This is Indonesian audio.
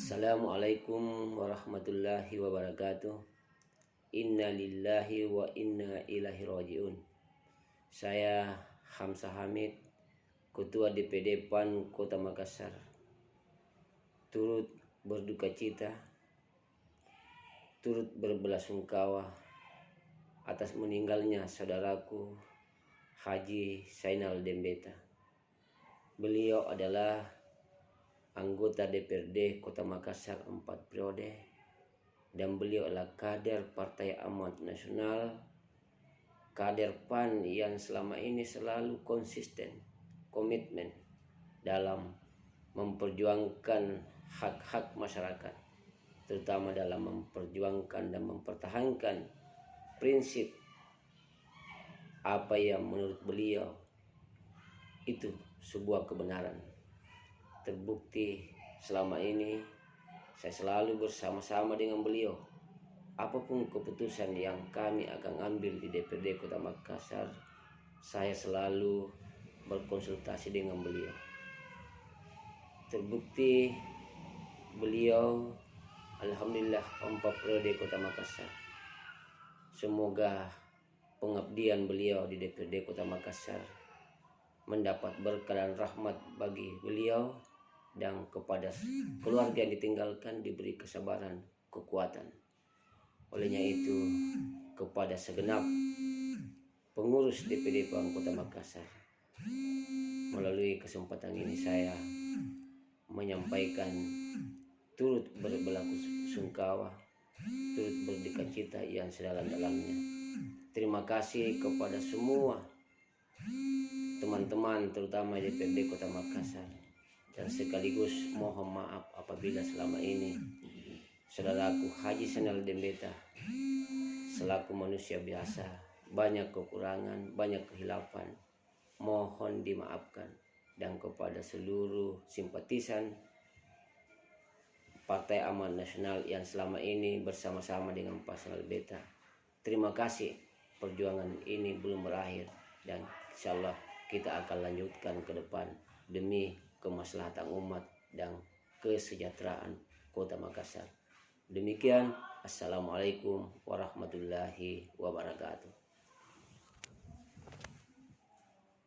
Assalamualaikum warahmatullahi wabarakatuh. Inna lillahi wa inna ilaihi rajiun. Saya Hamzah Hamid, Ketua DPD PAN Kota Makassar, turut berduka cita, turut berbelasungkawa atas meninggalnya saudaraku Haji Zainal Dembeta. Beliau adalah anggota DPRD Kota Makassar 4 periode, dan beliau adalah kader Partai Amanat Nasional, kader PAN yang selama ini selalu konsisten, komitmen dalam memperjuangkan hak-hak masyarakat, terutama dalam memperjuangkan dan mempertahankan prinsip apa yang menurut beliau itu sebuah kebenaran. Terbukti selama ini saya selalu bersama-sama dengan beliau. Apapun keputusan yang kami akan ambil di DPRD Kota Makassar, saya selalu berkonsultasi dengan beliau. Terbukti beliau alhamdulillah 4 periode Kota Makassar. Semoga pengabdian beliau di DPRD Kota Makassar mendapat berkah dan rahmat bagi beliau, dan kepada keluarga yang ditinggalkan diberi kesabaran, kekuatan. Olehnya itu, kepada segenap pengurus DPD PAN Kota Makassar, melalui kesempatan ini saya menyampaikan turut berbelasungkawa, turut berduka cita yang sedalam-dalamnya. Terima kasih kepada semua teman-teman, terutama DPRD Kota Makassar, dan sekaligus mohon maaf apabila selama ini saudaraku Haji Zainal Dembeta selaku manusia biasa banyak kekurangan, banyak kehilapan, mohon dimaafkan. Dan kepada seluruh simpatisan Partai Amanat Nasional yang selama ini bersama-sama dengan Pak Zainal Dembeta, terima kasih. Perjuangan ini belum berakhir, dan insyaallah kita akan lanjutkan ke depan demi kemaslahatan umat dan kesejahteraan Kota Makassar. Demikian, assalamualaikum warahmatullahi wabarakatuh.